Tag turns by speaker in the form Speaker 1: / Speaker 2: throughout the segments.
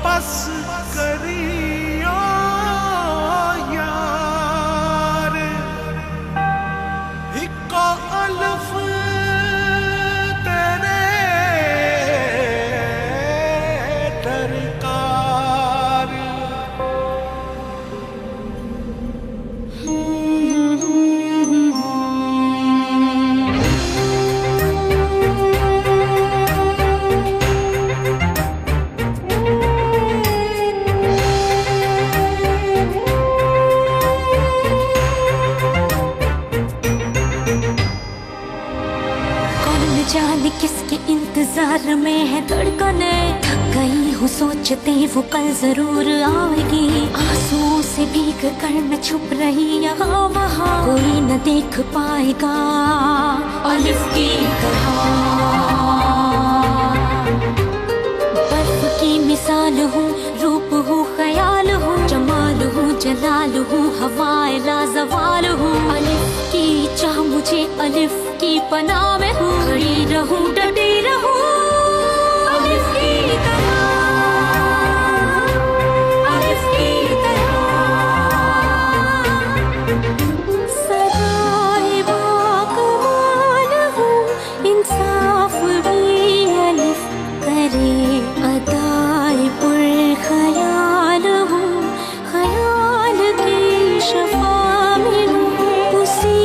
Speaker 1: बस करियो यार, इको अल्फ तेरे दरकार।
Speaker 2: जाने किसके इंतजार में है धड़कने, थक गई हूँ सोचते वो कल जरूर आएगी। आंसू से भीग कर मैं छुप रही यहाँ वहाँ, कोई न देख पाएगा अलिफ की तरह। बर्फ की मिसाल हूँ, रूप हूँ, ख्याल हूँ, जमाल हूँ, जलाल हूँ, हवाए लाजवाल हूँ। अलिफ की चाह मुझे अलिफ की पनाह में हूँ, खड़ी रहूं डटी रहूं अलिफ की तरह, अलिफ की तरह। सदाए बाकमाल हूँ, इंसाफ भी अलिफ करे, अदाए पुरख्याल हूँ, ख्याल की शफा में हूँ, उसी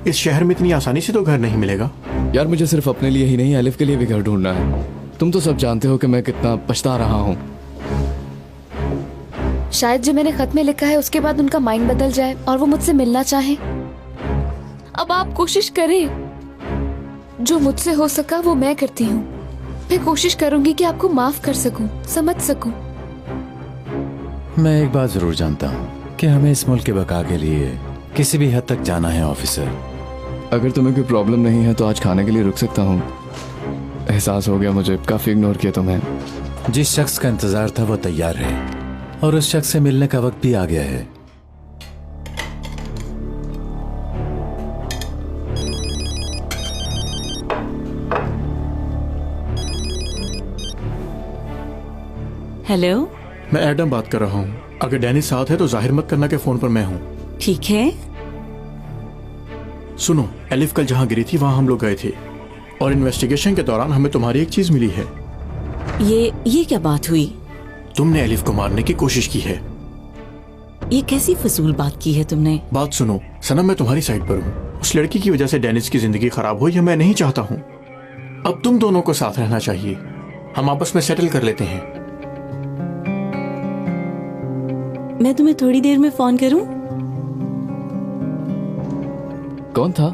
Speaker 3: इस शहर में इतनी आसानी से तो घर नहीं मिलेगा।
Speaker 4: यार मुझे सिर्फ अपने लिए ही नहीं अलिफ के लिए भी घर ढूंढना है। तुम तो सब जानते हो कि मैं कितना पछता रहा हूँ।
Speaker 5: शायद जो मैंने खत में लिखा है उसके बाद उनका माइंड बदल जाए और वो मुझसे मिलना चाहे। अब आप कोशिश करें, जो मुझसे हो सका वो मैं करती हूँ। मैं कोशिश करूंगी कि आपको माफ कर सकूं, समझ सकूं।
Speaker 6: मैं एक बात जरूर जानता हूँ कि हमें इस मुल्क के बका के लिए किसी भी हद तक जाना है ऑफिसर।
Speaker 4: अगर तुम्हें कोई प्रॉब्लम नहीं है तो आज खाने के लिए रुक सकता हूँ। एहसास हो गया मुझे, काफी इग्नोर किया तुम्हें।
Speaker 6: जिस शख्स का इंतजार था वो तैयार है और उस शख्स से मिलने का वक्त भी आ गया है।
Speaker 7: हेलो,
Speaker 3: मैं एडम बात कर रहा हूँ। अगर डैनी साथ है तो जाहिर मत करना कि फोन पर मैं हूँ।
Speaker 7: ठीक है।
Speaker 3: सुनो, एलिफ कल जहाँ गिरी थी वहाँ हम लोग गए थे और इन्वेस्टिगेशन के दौरान हमें तुम्हारी एक चीज मिली है।
Speaker 7: ये क्या बात हुई?
Speaker 3: तुमने एलिफ को मारने की कोशिश की है।
Speaker 7: ये कैसी फजूल बात की है तुमने?
Speaker 3: बात सुनो सनम, मैं तुम्हारी साइड पर हूँ। उस लड़की की वजह से डेनिस की जिंदगी खराब हो, यह मैं नहीं चाहता हूँ। अब तुम दोनों को साथ रहना चाहिए। हम आपस में सेटल कर लेते हैं।
Speaker 7: मैं तुम्हें थोड़ी देर में फोन करूं?
Speaker 4: कौन था?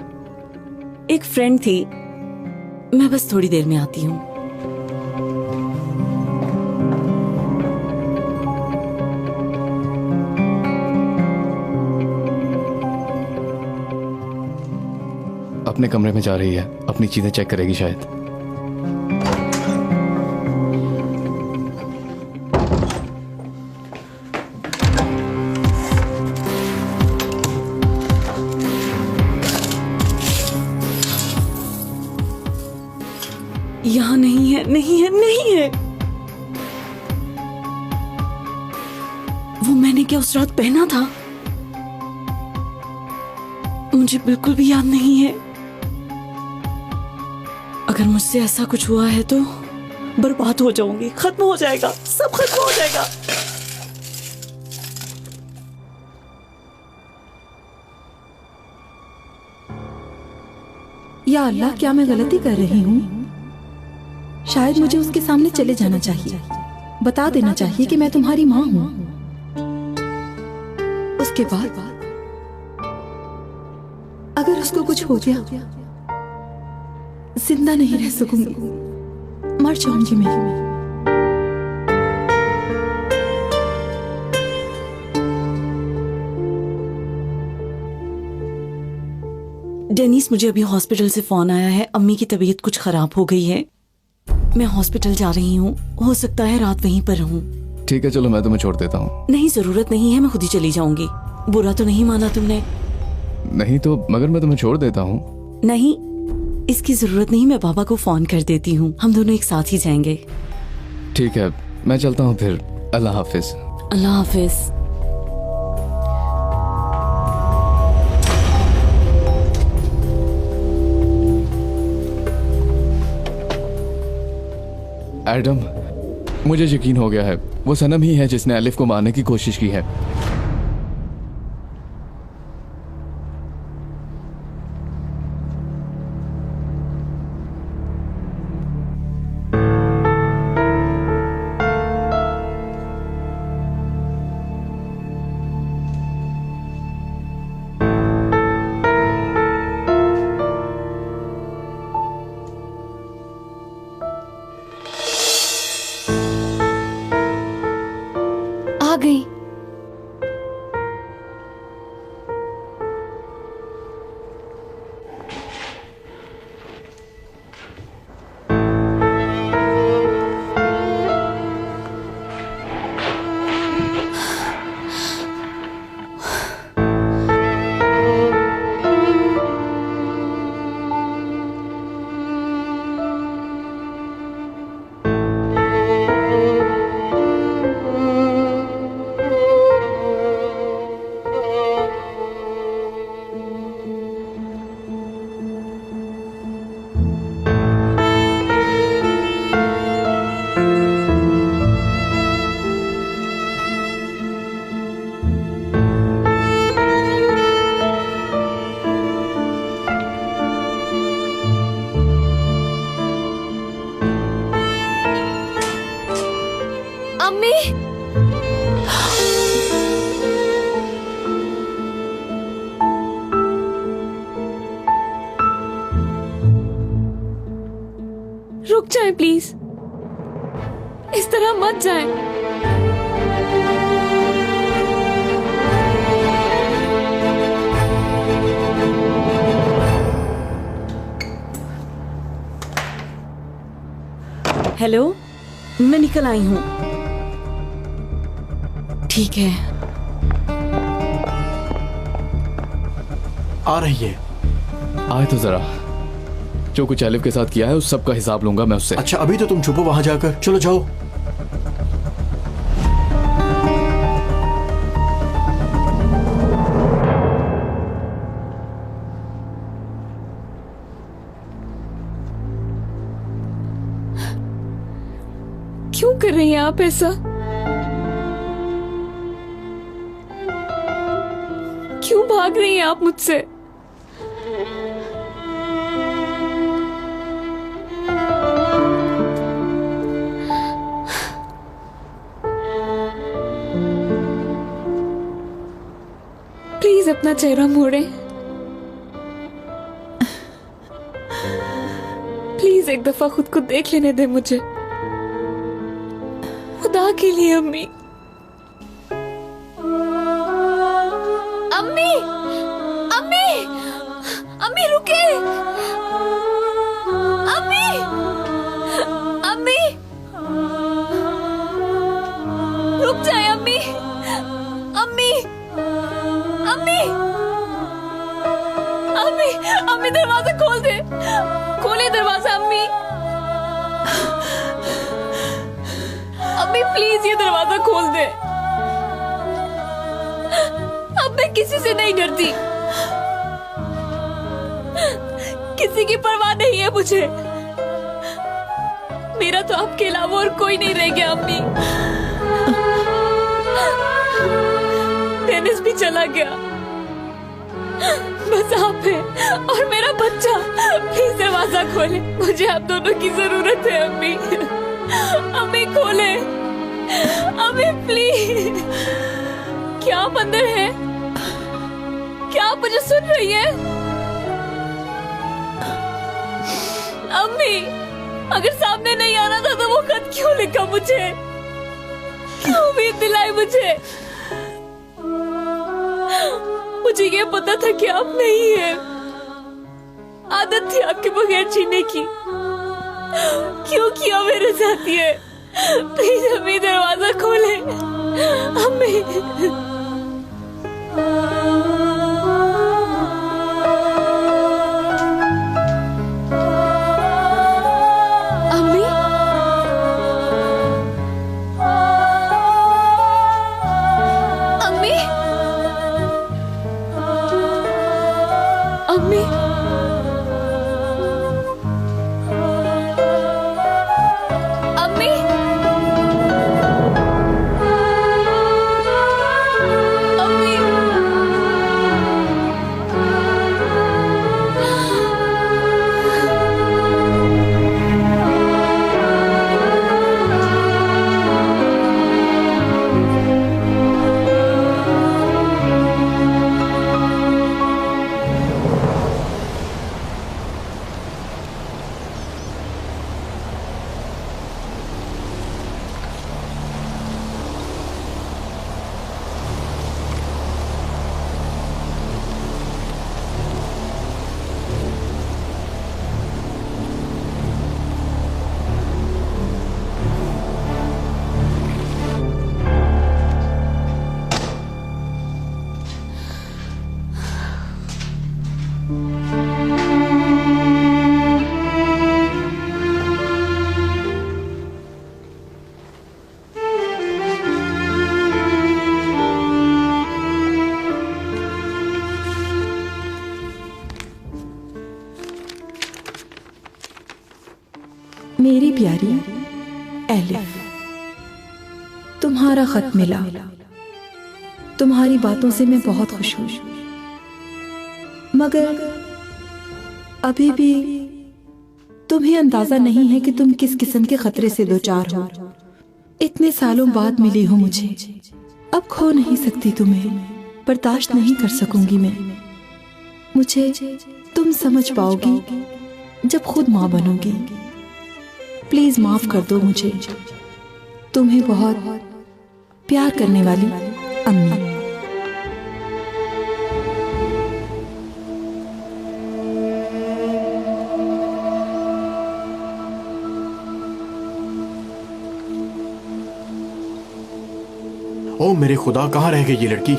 Speaker 7: एक फ्रेंड थी। मैं बस थोड़ी देर में आती हूँ।
Speaker 4: अपने कमरे में जा रही है, अपनी चीजें चेक करेगी शायद।
Speaker 7: यहाँ नहीं है, नहीं है, नहीं है। वो मैंने क्या उस रात पहना था? मुझे बिल्कुल भी याद नहीं है। अगर मुझसे ऐसा कुछ हुआ है तो बर्बाद हो जाऊंगी, खत्म हो जाएगा, सब खत्म हो जाएगा।
Speaker 8: या अल्लाह, क्या मैं गलती कर रही हूँ? शायद मुझे उसके सामने चले जाना चाहिए, बता देना चाहिए कि मैं तुम्हारी माँ हूँ। उसके बाद अगर उसको कुछ हो गया, जिंदा नहीं रह सकूंगी, मर जाऊंगी मैं।
Speaker 7: डेनिस, मुझे अभी हॉस्पिटल से फोन आया है। अम्मी की तबीयत कुछ खराब हो गई है। मैं हॉस्पिटल जा रही हूँ, हो सकता है रात वहीं पर रहूँ।
Speaker 4: ठीक है, चलो मैं तुम्हें छोड़ देता हूँ।
Speaker 7: नहीं, जरूरत नहीं है, मैं खुद ही चली जाऊंगी। बुरा तो नहीं माना तुमने?
Speaker 4: नहीं तो मगर मैं तुम्हें छोड़ देता हूँ।
Speaker 7: नहीं, इसकी जरूरत नहीं, मैं बाबा को फोन कर देती हूँ, हम दोनों एक साथ ही जाएंगे।
Speaker 4: ठीक है, मैं चलता हूँ फिर। अल्लाह हाफिज।
Speaker 7: अल्लाह हाफिज।
Speaker 4: एडम, मुझे यकीन हो गया है वो सनम ही है जिसने अलिफ को मारने की कोशिश की है।
Speaker 5: आ गई। अम्मी, रुक जाए प्लीज, इस तरह मत जाए।
Speaker 7: हेलो, मैं निकल आई हूँ। ठीक है।
Speaker 3: आ रही है।
Speaker 4: आए तो जरा, जो कुछ अलिफ के साथ किया है उस सब का हिसाब लूंगा मैं उससे।
Speaker 3: अच्छा, अभी तो तुम छुपो वहां जाकर। चलो जाओ।
Speaker 5: क्यों कर रही हैं आप ऐसा? क्यों भाग रही हैं आप मुझसे? प्लीज अपना चेहरा मोड़े। प्लीज एक दफा खुद को देख लेने दे मुझे, खुदा के लिए। अम्मी, अम्मी, अम्मी, अम्मी रुके। अम्मी, अम्मी, रुक जाए अम्मी। अम्मी, अम्मी, अम्मी, अम्मी दरवाजा खोल दे, खोले दरवाजा। अम्मी, अम्मी प्लीज ये दरवाजा खोल दे। अब मैं किसी से नहीं डरती, किसी की परवाह नहीं है मुझे। मेरा तो आपके अलावा और कोई नहीं रह गया। अम्मी, डेनिस भी चला गया, बस आप हैं और मेरा बच्चा। प्लीज दरवाजा खोले, मुझे आप दोनों की जरूरत है। अम्मी, अम्मी खोले, अम्मी प्लीज। क्या आप अंदर हैं? क्या आप मुझे सुन रही हैं? अम्मी, अगर सामने नहीं आना था तो वो खत क्यों लिखा मुझे? क्यों उम्मीद दिलाई मुझे? मुझे ये पता था कि आप नहीं हैं, आदत थी आपके बगैर जीने की। क्यों किया मेरे साथ ये? प्लीज अम्मी दरवाजा खोले। अम्मी
Speaker 8: मेरी प्यारी एलिफ, तुम्हारा खत मिला। तुम्हारी बातों से मैं बहुत खुश हूं, मगर अभी भी तुम्हें अंदाजा नहीं है कि तुम किस किस्म के खतरे से दो चार हो। इतने सालों बाद मिली हो मुझे, अब खो नहीं सकती तुम्हें, बर्दाश्त नहीं कर सकूंगी मैं। मुझे तुम समझ पाओगी जब खुद माँ बनोगी। प्लीज माफ कर दो मुझे। तुम्हें बहुत प्यार करने वाली अम्मी।
Speaker 3: ओ मेरे खुदा, कहाँ रह गई ये लड़की?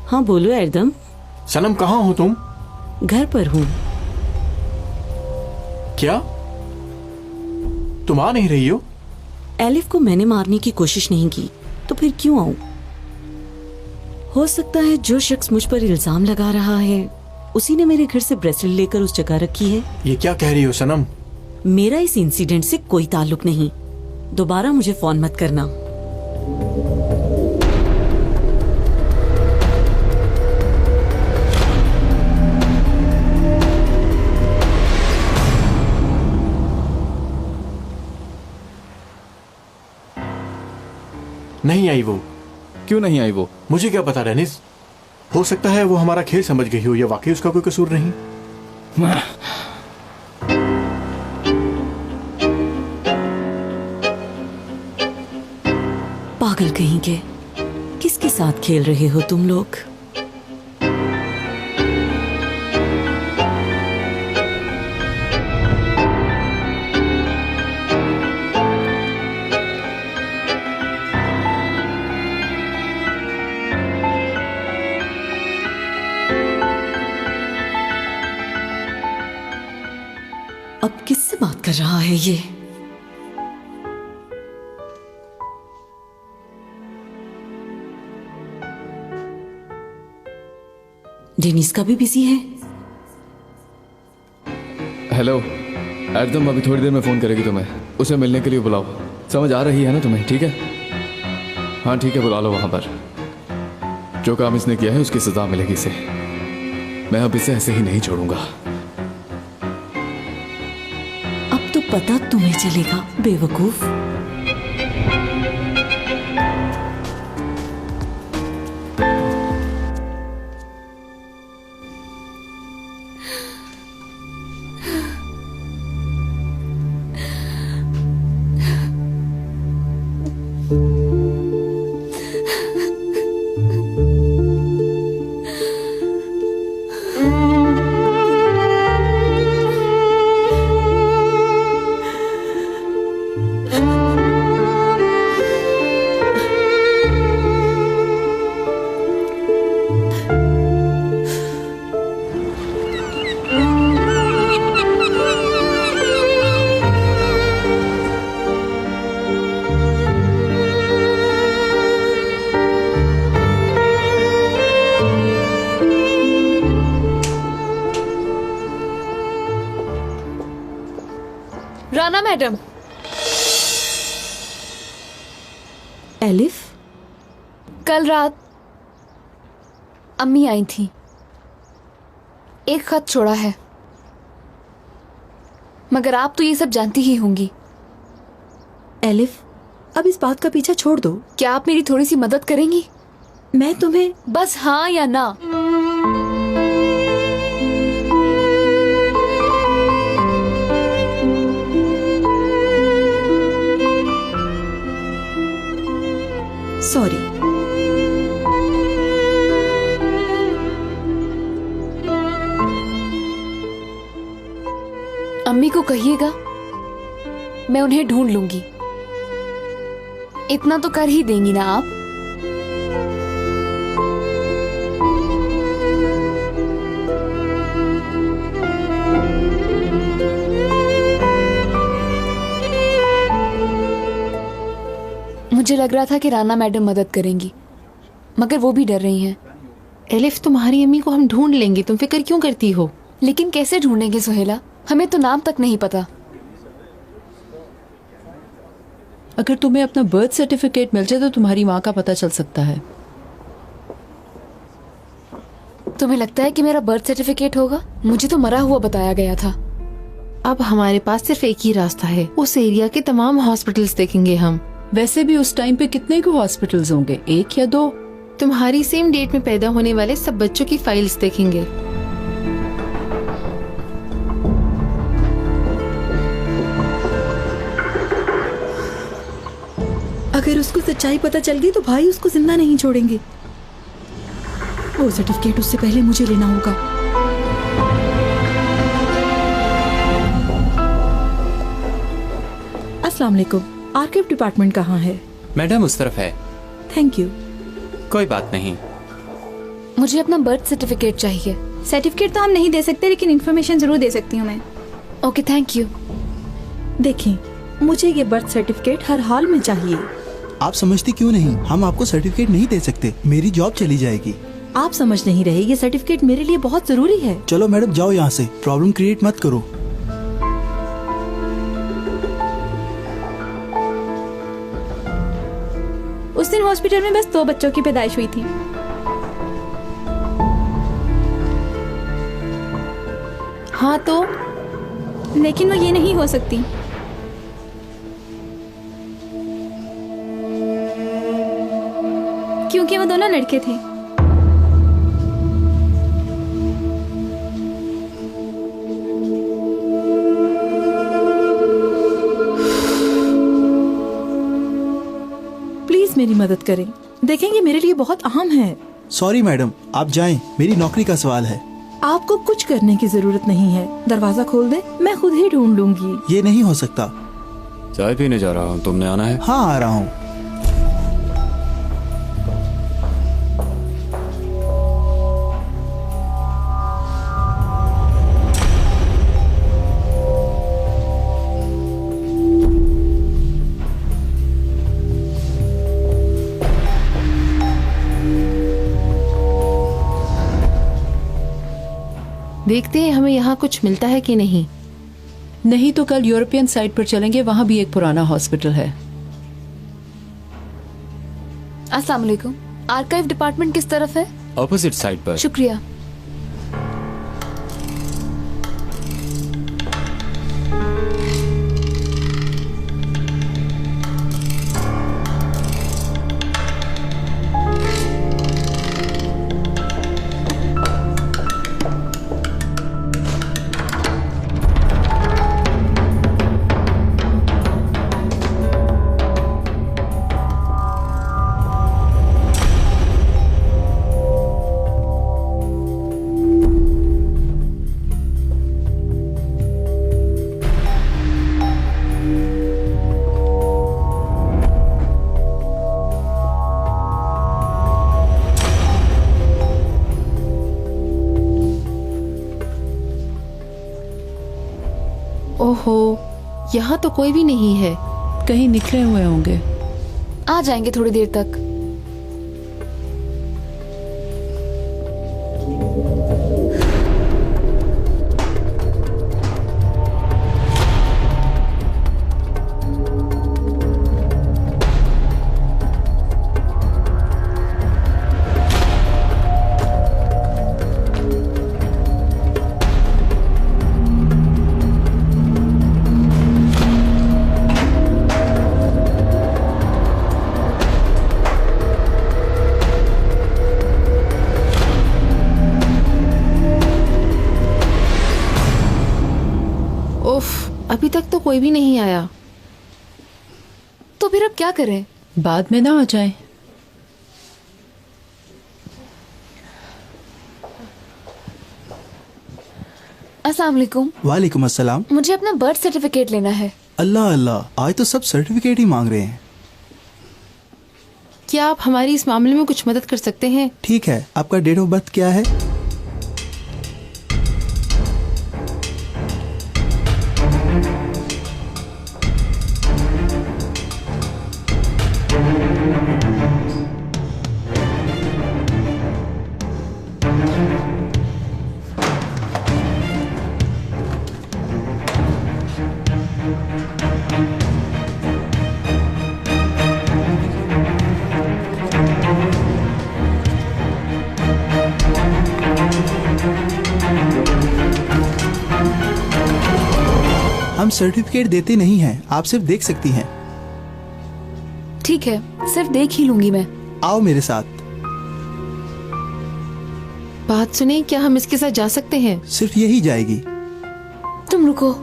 Speaker 7: हाँ बोलो एरदम।
Speaker 3: सनम, कहाँ हो तुम?
Speaker 7: घर पर हूँ।
Speaker 3: क्या तुम आ नहीं रही हो?
Speaker 7: एलिफ को मैंने मारने की कोशिश नहीं की, तो फिर क्यों आऊं? हो सकता है जो शख्स मुझ पर इल्जाम लगा रहा है उसी ने मेरे घर से ब्रेसलेट लेकर उस जगह रखी है।
Speaker 3: ये क्या कह रही हो सनम?
Speaker 7: मेरा इस इंसिडेंट से कोई ताल्लुक नहीं। दोबारा मुझे फोन मत करना।
Speaker 3: नहीं आई वो।
Speaker 4: क्यों नहीं आई वो?
Speaker 3: मुझे क्या पता डेनिस, हो सकता है वो हमारा खेल समझ गई हो या वाकई उसका कोई कसूर नहीं।
Speaker 7: पागल कहीं के, किसके साथ खेल रहे हो तुम लोग? अब किससे बात कर रहा है ये? डेनिस का भी बिजी है।
Speaker 4: हेलो एरदम, अभी थोड़ी देर में फोन करेगी तुम्हें। उसे मिलने के लिए बुलाओ। समझ आ रही है ना तुम्हें? ठीक है, हाँ ठीक है, बुला लो वहां पर। जो काम इसने किया है उसकी सजा मिलेगी इसे। मैं अब इसे ऐसे ही नहीं छोड़ूंगा।
Speaker 7: अब तो पता तुम्हें चलेगा बेवकूफ।
Speaker 5: राना मैडम।
Speaker 8: एलिफ,
Speaker 5: कल रात अम्मी आई थी, एक खत छोड़ा है, मगर आप तो ये सब जानती ही होंगी।
Speaker 8: एलिफ, अब इस बात का पीछा छोड़ दो।
Speaker 5: क्या आप मेरी थोड़ी सी मदद करेंगी?
Speaker 8: मैं तुम्हें
Speaker 5: बस हाँ या ना।
Speaker 8: सॉरी।
Speaker 5: अम्मी को कहिएगा मैं उन्हें ढूंढ लूंगी। इतना तो कर ही देंगी ना आप? मुझे लग रहा था कि राना मैडम मदद करेंगी, मगर वो भी डर रही हैं।
Speaker 8: एलिफ, तुम्हारी अम्मी को हम ढूंढ लेंगे, तुम फिक्र क्यों करती हो?
Speaker 5: लेकिन कैसे ढूंढेंगे सुहेला? हमें तो नाम तक नहीं पता।
Speaker 9: अगर तुम्हें अपना बर्थ सर्टिफिकेट मिल जाए तो तुम्हारी माँ का पता चल सकता है।
Speaker 5: तुम्हें लगता है कि मेरा बर्थ सर्टिफिकेट होगा? मुझे तो मरा हुआ बताया गया था।
Speaker 8: अब हमारे पास सिर्फ एक ही रास्ता है, उस एरिया के तमाम हॉस्पिटल्स देखेंगे हम।
Speaker 9: वैसे भी उस टाइम पे कितने को हॉस्पिटल्स होंगे, एक या दो?
Speaker 8: तुम्हारी सेम डेट में पैदा होने वाले सब बच्चों की फाइल्स देखेंगे। अगर उसको सच्चाई पता चल गई तो भाई उसको जिंदा नहीं छोड़ेंगे। वो सर्टिफिकेट उससे पहले मुझे लेना होगा। अस्सलाम वालेकुम। आर्काइव डिपार्टमेंट कहाँ है?
Speaker 10: मैडम उस तरफ है।
Speaker 8: Thank you.
Speaker 10: कोई बात नहीं।
Speaker 5: मुझे अपना बर्थ सर्टिफिकेट चाहिए।
Speaker 11: सर्टिफिकेट तो हम नहीं दे सकते, लेकिन इन्फॉर्मेशन जरूर दे सकती हूँ मैं।
Speaker 5: Okay, thank you.
Speaker 8: देखें, मुझे ये बर्थ सर्टिफिकेट हर हाल में चाहिए।
Speaker 12: आप समझती क्यों नहीं? हम आपको सर्टिफिकेट नहीं दे सकते, मेरी जॉब चली जाएगी।
Speaker 8: आप समझ नहीं रहे, ये सर्टिफिकेट मेरे लिए बहुत जरूरी है।
Speaker 12: चलो मैडम जाओ यहाँ से, प्रॉब्लम क्रिएट मत करो।
Speaker 11: उस दिन हॉस्पिटल में बस 2 बच्चों की पैदाइश हुई थी।
Speaker 8: हाँ तो?
Speaker 11: लेकिन वो ये नहीं हो सकती। क्योंकि वो दोनों लड़के थे।
Speaker 8: प्लीज मेरी मदद करें, देखेंगे मेरे लिए बहुत अहम है।
Speaker 12: सॉरी मैडम, आप जाएं, मेरी नौकरी का सवाल है।
Speaker 8: आपको कुछ करने की जरूरत नहीं है, दरवाजा खोल दे, मैं खुद ही ढूंढ लूंगी।
Speaker 12: ये नहीं हो सकता।
Speaker 4: चाय पीने जा रहा हूँ, तुमने आना है?
Speaker 12: हाँ आ रहा हूँ।
Speaker 8: देखते हैं हमें यहाँ कुछ मिलता है कि नहीं।
Speaker 9: नहीं तो कल यूरोपियन साइड पर चलेंगे, वहाँ भी एक पुराना हॉस्पिटल है।
Speaker 5: अस्सलाम वालेकुम। आर्काइव डिपार्टमेंट किस तरफ है?
Speaker 10: ऑपोजिट साइड पर।
Speaker 5: शुक्रिया।
Speaker 9: ओहो, यहाँ तो कोई भी नहीं है, कहीं निकले हुए होंगे।
Speaker 5: आ जाएंगे थोड़ी देर तक।
Speaker 9: अभी तक तो कोई भी नहीं आया।
Speaker 5: तो फिर अब क्या करें?
Speaker 9: बाद में ना आ जाए।
Speaker 5: अस्सलाम वालेकुम।
Speaker 12: वालेकुम अस्सलाम।
Speaker 5: मुझे अपना बर्थ सर्टिफिकेट लेना है।
Speaker 12: अल्लाह अल्लाह, आज तो सब सर्टिफिकेट ही मांग रहे हैं।
Speaker 9: क्या आप हमारी इस मामले में कुछ मदद कर सकते हैं?
Speaker 12: ठीक है, आपका डेट ऑफ बर्थ क्या है? हम सर्टिफिकेट देते नहीं हैं, आप सिर्फ देख सकती हैं।
Speaker 5: ठीक है, सिर्फ देख ही लूंगी मैं।
Speaker 12: आओ मेरे साथ।
Speaker 9: बात सुने, क्या हम इसके साथ जा सकते हैं?
Speaker 12: सिर्फ यही जाएगी।
Speaker 5: तुम रुको।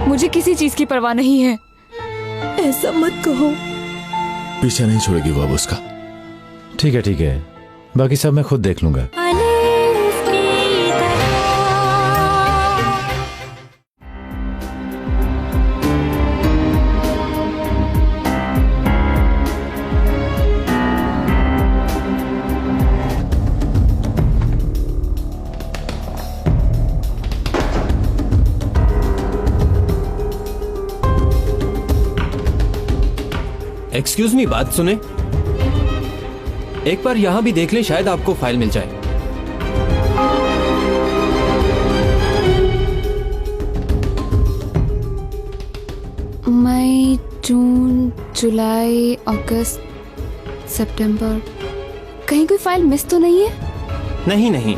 Speaker 5: मुझे किसी चीज की परवाह नहीं है।
Speaker 8: ऐसा मत कहो।
Speaker 6: पीछे नहीं छोड़ेगी वो अब उसका। ठीक है ठीक है, बाकी सब मैं खुद देख लूंगा।
Speaker 10: एक्सक्यूज मी, बात सुने। एक बार यहां भी देख ले, शायद आपको फाइल मिल जाए।
Speaker 5: मई, जून, जुलाई, अगस्त, सितंबर। कहीं कोई फाइल मिस तो नहीं है?
Speaker 10: नहीं नहीं,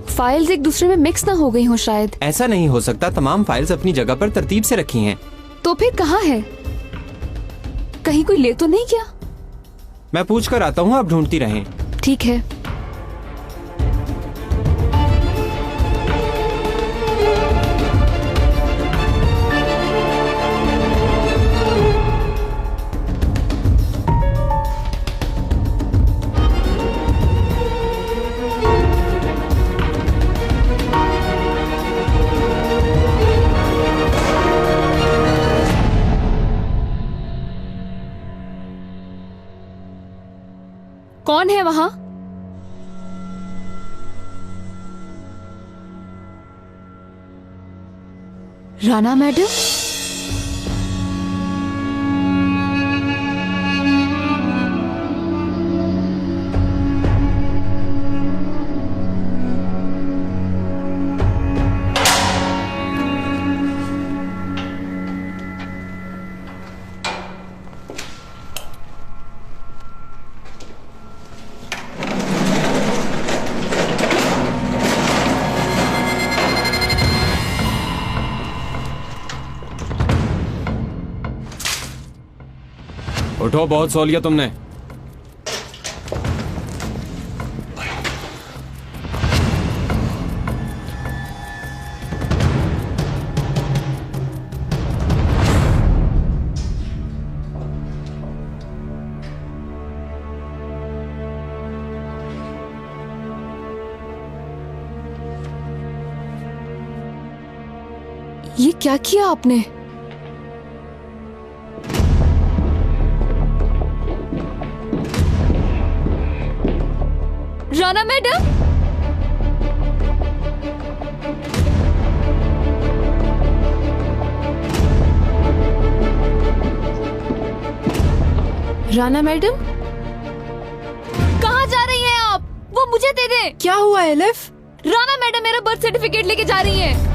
Speaker 5: फाइल्स एक दूसरे में मिक्स ना हो गई हो शायद।
Speaker 10: ऐसा नहीं हो सकता। तमाम फाइल्स अपनी जगह पर तरतीब से रखी हैं।
Speaker 5: तो फिर कहाँ है? कहीं कोई ले तो नहीं गया?
Speaker 10: मैं पूछ कर आता हूँ, आप ढूंढती रहें।
Speaker 5: ठीक है। राना मैडम,
Speaker 10: उठो, बहुत सो लिया तुमने।
Speaker 5: ये क्या किया आपने? राना मैडम, राना मैडम, कहाँ जा रही हैं आप? वो मुझे दे दे।
Speaker 9: क्या हुआ एलिफ?
Speaker 5: राना मैडम मेरा बर्थ सर्टिफिकेट लेके जा रही हैं।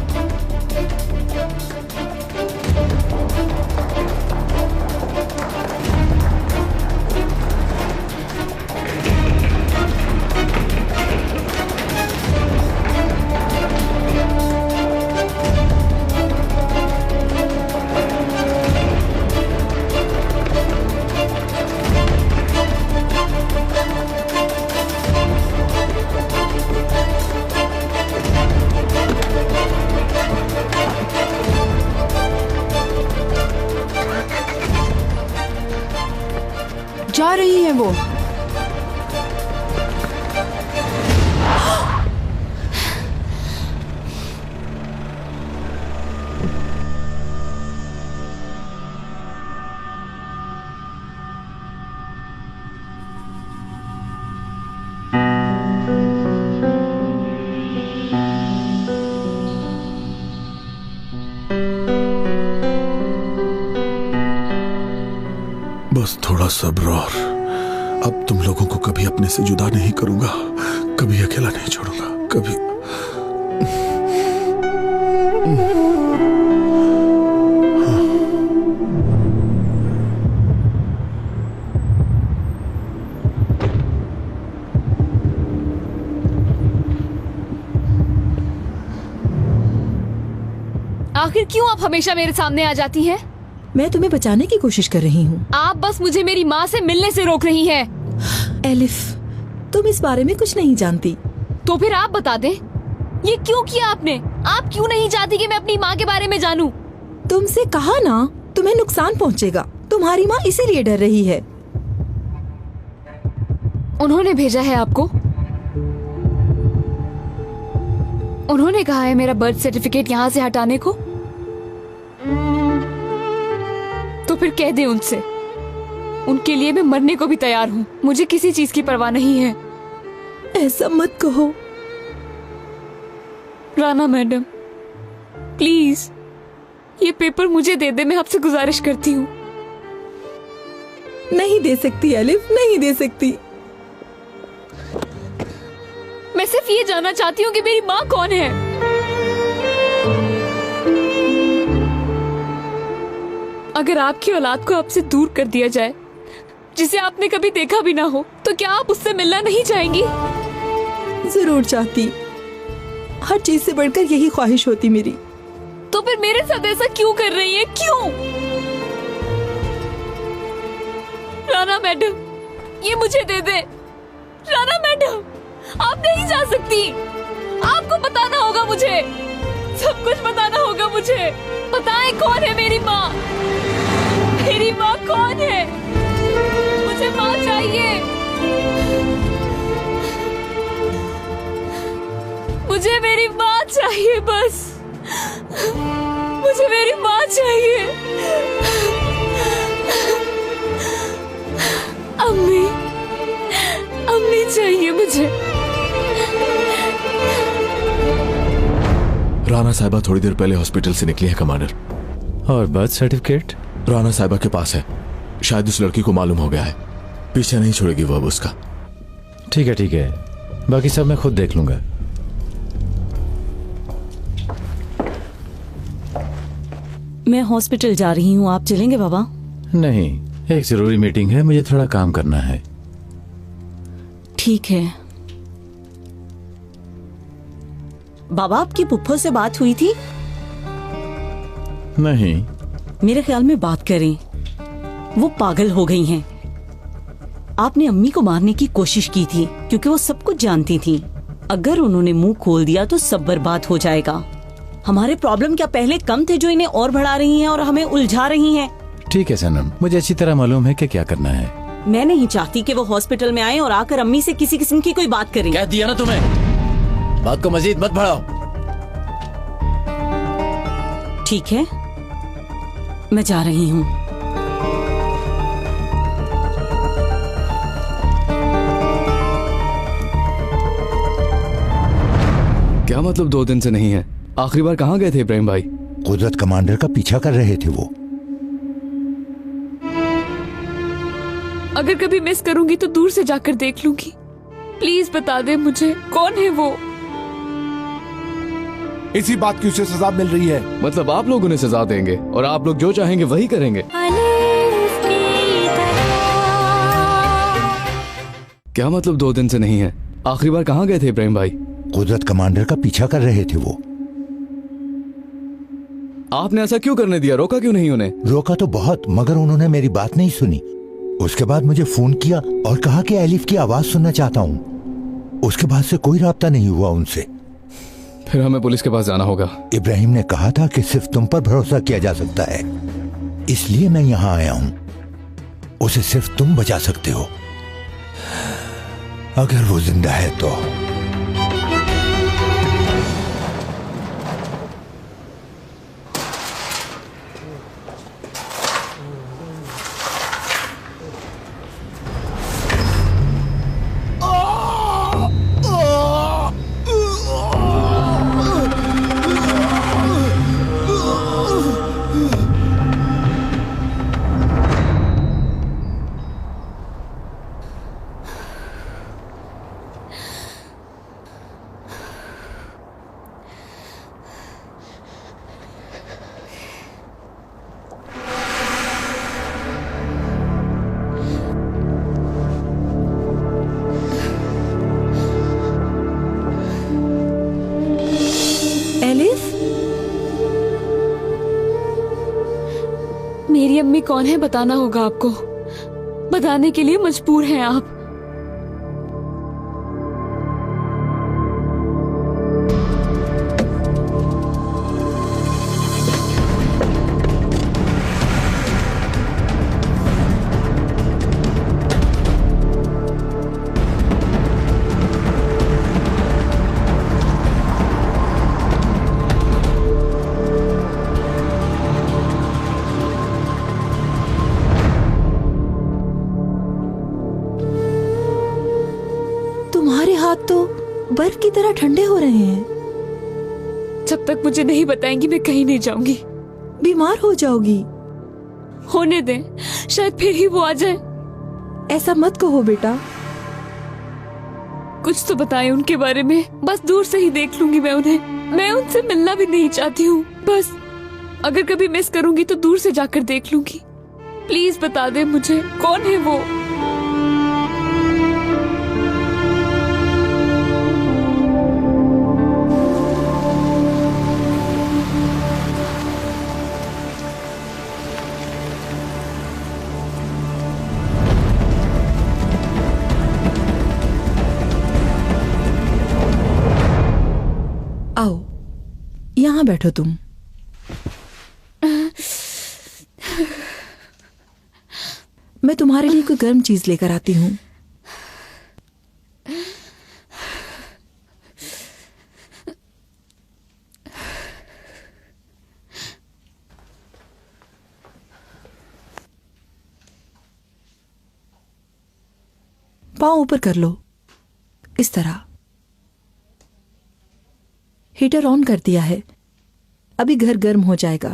Speaker 9: जा रही है वो।
Speaker 13: बस थोड़ा सब्र और अब तुम लोगों को कभी अपने से जुदा नहीं करूंगा, कभी अकेला नहीं छोड़ूंगा, कभी।
Speaker 5: आखिर क्यों आप हमेशा मेरे सामने आ जाती हैं?
Speaker 8: मैं तुम्हें बचाने की कोशिश कर रही हूँ।
Speaker 5: आप बस मुझे मेरी माँ से मिलने से रोक रही हैं।
Speaker 8: एलिफ, तुम इस बारे में कुछ नहीं जानती।
Speaker 5: तो फिर आप बता दें, ये क्यों किया आपने? आप क्यों नहीं चाहती कि मैं अपनी माँ के बारे में जानूं?
Speaker 8: तुमसे कहा ना, तुम्हें नुकसान पहुँचेगा। तुम्हारी माँ इसीलिए डर रही है।
Speaker 5: उन्होंने भेजा है आपको? उन्होंने कहा है मेरा बर्थ सर्टिफिकेट यहाँ से हटाने को? तो फिर कह दे उनसे, उनके लिए मैं मरने को भी तैयार हूँ। मुझे किसी चीज की परवाह नहीं है।
Speaker 8: ऐसा मत कहो
Speaker 5: राना मैडम, प्लीज ये पेपर मुझे दे दे, मैं आपसे गुजारिश करती हूँ।
Speaker 8: नहीं दे सकती एलिफ, नहीं दे सकती।
Speaker 5: मैं सिर्फ ये जानना चाहती हूँ कि मेरी माँ कौन है। अगर आपकी औलाद को आपसे दूर कर दिया जाए, जिसे आपने कभी देखा भी ना हो, तो क्या आप उससे मिलना नहीं चाहेंगी?
Speaker 8: जरूर चाहती। हर चीज से बढ़कर यही ख्वाहिश होती मेरी।
Speaker 5: तो फिर मेरे साथ ऐसा क्यों कर रही है? क्यों? राना मैडम, ये मुझे दे दे। राना मैडम, आप नहीं जा सकती। आपको बताना होगा मुझे, सब कुछ बताना होगा मुझे। बताएं कौन है मेरी माँ? मेरी माँ कौन है? मुझे माँ चाहिए। मुझे मेरी माँ चाहिए, बस मुझे मेरी माँ चाहिए। अम्मी, अम्मी चाहिए मुझे।
Speaker 13: राना साहिबा थोड़ी देर पहले हॉस्पिटल से निकली है कमांडर।
Speaker 6: और बर्थ सर्टिफिकेट?
Speaker 13: राना साहिबा के पास है। शायद उस लड़की को मालूम हो गया है, पीछे नहीं छोड़ेगी वो अब उसका।
Speaker 6: ठीक है, बाकी सब मैं खुद देख लूंगा।
Speaker 7: मैं हॉस्पिटल जा रही हूँ, आप चलेंगे बाबा?
Speaker 6: नहीं, एक जरूरी मीटिंग है, मुझे थोड़ा काम करना है।
Speaker 7: ठीक है। बाबा, आपकी पुप्पो से बात हुई थी?
Speaker 6: नहीं।
Speaker 7: मेरे ख्याल में बात करें, वो पागल हो गई हैं। आपने अम्मी को मारने की कोशिश की थी क्योंकि वो सब कुछ जानती थी। अगर उन्होंने मुंह खोल दिया तो सब बर्बाद हो जाएगा। हमारे प्रॉब्लम क्या पहले कम थे जो इन्हें और बढ़ा रही हैं और हमें उलझा रही हैं?
Speaker 6: ठीक है सनम, मुझे अच्छी तरह मालूम है कि क्या करना है।
Speaker 7: मैं नहीं चाहती कि वो हॉस्पिटल में आए और आकर अम्मी से किसी किस्म की कोई बात करें।
Speaker 6: कह दिया ना तुम्हें, बात को मजीद मत बढ़ाओ।
Speaker 7: ठीक है, मैं जा रही हूँ।
Speaker 4: क्या मतलब 2 दिन से नहीं है? आखिरी बार कहाँ गए थे इब्राहिम भाई?
Speaker 14: कुदरत कमांडर का पीछा कर रहे थे वो।
Speaker 5: अगर कभी मिस करूंगी तो दूर से जाकर देख लूंगी। प्लीज बता दे मुझे कौन है वो।
Speaker 12: इसी बात की उसे सजा मिल रही है।
Speaker 4: मतलब आप लोग उन्हें सजा देंगे और आप लोग जो चाहेंगे वही करेंगे? क्या मतलब 2 दिन से नहीं है? आखिरी बार कहाँ गए थे इब्राहिम भाई?
Speaker 14: कुदरत कमांडर का पीछा कर रहे थे वो।
Speaker 4: आपने ऐसा क्यों करने दिया? रोका क्यों नहीं उन्हें?
Speaker 14: रोका तो बहुत, मगर उन्होंने मेरी बात नहीं सुनी। उसके बाद मुझे फोन किया और कहा कि एलिफ की आवाज सुनना चाहता हूँ। उसके बाद से कोई राब्ता नहीं हुआ उनसे।
Speaker 4: फिर हमें पुलिस के पास जाना होगा।
Speaker 14: इब्राहिम ने कहा था कि सिर्फ तुम पर भरोसा किया जा सकता है, इसलिए मैं यहाँ आया हूँ। उसे सिर्फ तुम बचा सकते हो, अगर वो जिंदा है तो।
Speaker 5: मेरी अम्मी कौन है बताना होगा आपको। बताने के लिए मजबूर हैं आप।
Speaker 8: तुम्हारे हाथ तो बर्फ की तरह ठंडे हो रहे हैं।
Speaker 5: जब तक मुझे नहीं बताएंगी मैं कहीं नहीं जाऊंगी।
Speaker 8: बीमार हो जाओगी।
Speaker 5: होने दें, शायद फिर ही वो आ जाए।
Speaker 8: ऐसा मत कहो बेटा।
Speaker 5: कुछ तो बताएं उनके बारे में। बस दूर से ही देख लूंगी मैं उन्हें। मैं उनसे मिलना भी नहीं चाहती हूँ। बस अगर कभी मिस करूंगी तो दूर से जाकर देख लूंगी। प्लीज बता दे मुझे कौन है वो।
Speaker 8: आओ, यहाँ बैठो तुम। मैं तुम्हारे लिए कोई गर्म चीज लेकर आती हूँ। पाँव ऊपर कर लो, इस तरह। हीटर ऑन कर दिया है। अभी घर गर्म हो जाएगा।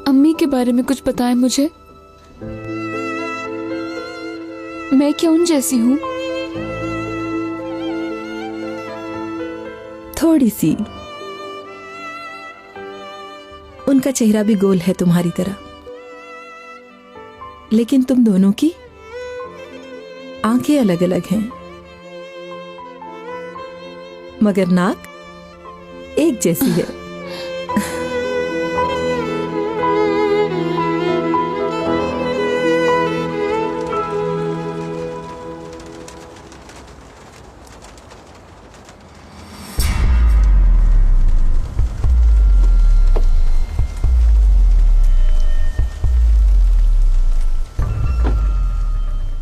Speaker 5: अम्मी के बारे में कुछ बताएं मुझे। मैं क्या उन जैसी हूँ?
Speaker 8: थोड़ी सी। उनका चेहरा भी गोल है तुम्हारी तरह, लेकिन तुम दोनों की आंखें अलग अलग हैं, मगर नाक एक जैसी है।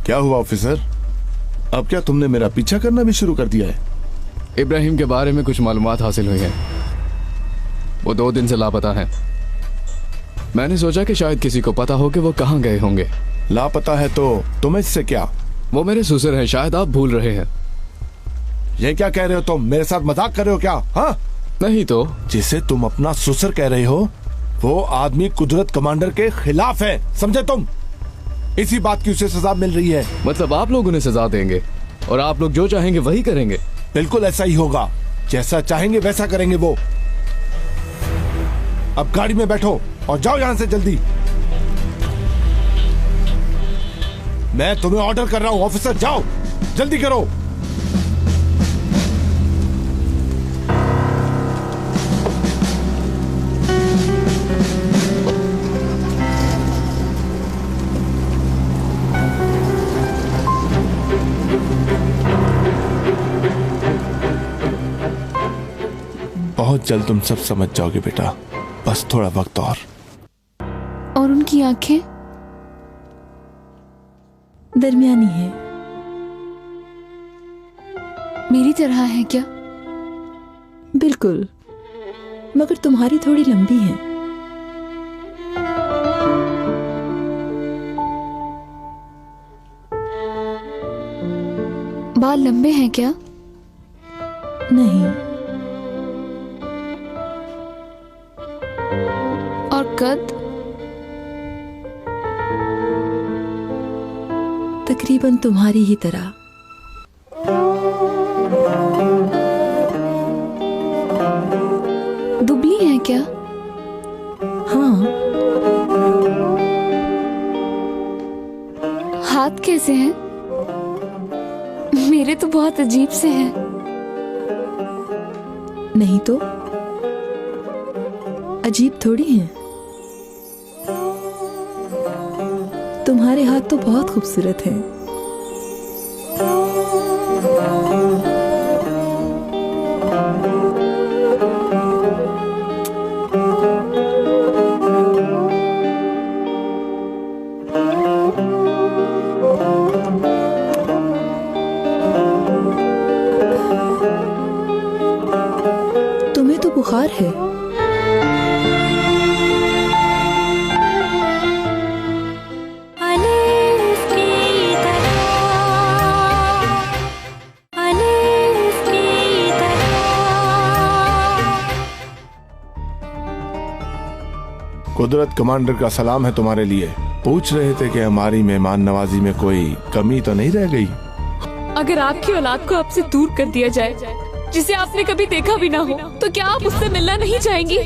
Speaker 13: क्या हुआ ऑफिसर? अब क्या तुमने मेरा पीछा करना भी शुरू कर दिया है?
Speaker 4: इब्राहिम के बारे में कुछ मालूमात हासिल हुई है। वो 2 दिन से लापता है। मैंने सोचा कि शायद किसी को पता हो कि वो कहाँ गए होंगे।
Speaker 13: लापता है तो तुम्हें इससे क्या?
Speaker 4: वो मेरे ससुर हैं, शायद आप भूल रहे हैं।
Speaker 13: ये क्या कह रहे हो तुम? मेरे साथ मजाक कर रहे हो क्या? हाँ?
Speaker 4: नहीं तो
Speaker 13: जिसे तुम अपना ससुर कह रहे हो वो आदमी कुदरत कमांडर के खिलाफ है, समझे तुम? इसी बात की उसे सजा मिल रही है।
Speaker 4: मतलब आप लोग उन्हें सजा देंगे और आप लोग जो चाहेंगे वही करेंगे?
Speaker 13: बिल्कुल ऐसा ही होगा, जैसा चाहेंगे वैसा करेंगे वो। अब गाड़ी में बैठो और जाओ यहां से जल्दी। मैं तुम्हें ऑर्डर कर रहा हूं ऑफिसर, जाओ जल्दी करो। बहुत जल्द तुम सब समझ जाओगे बेटा, बस थोड़ा वक्त और
Speaker 5: उनकी आंखें
Speaker 8: दरमियानी है।
Speaker 5: मेरी तरह है क्या?
Speaker 8: बिल्कुल, मगर तुम्हारी थोड़ी लंबी है।
Speaker 5: बाल लंबे हैं क्या?
Speaker 8: नहीं।
Speaker 5: और कद?
Speaker 8: तकरीबन तुम्हारी ही तरह।
Speaker 5: दुबली है क्या?
Speaker 8: हाँ।
Speaker 5: हाथ कैसे हैं? मेरे तो बहुत अजीब से हैं।
Speaker 8: नहीं तो अजीब थोड़ी हैं। तुम्हारे हाथ तो बहुत खूबसूरत हैं। तुम्हें तो बुखार है।
Speaker 13: कुदरत कमांडर का सलाम है तुम्हारे लिए। पूछ रहे थे कि हमारी मेहमान नवाजी में कोई कमी तो नहीं रह गई।
Speaker 5: अगर आपकी औलाद को आपसे दूर कर दिया जाए, जिसे आपने कभी देखा भी ना हो, तो क्या आप उससे मिलना नहीं चाहेंगी?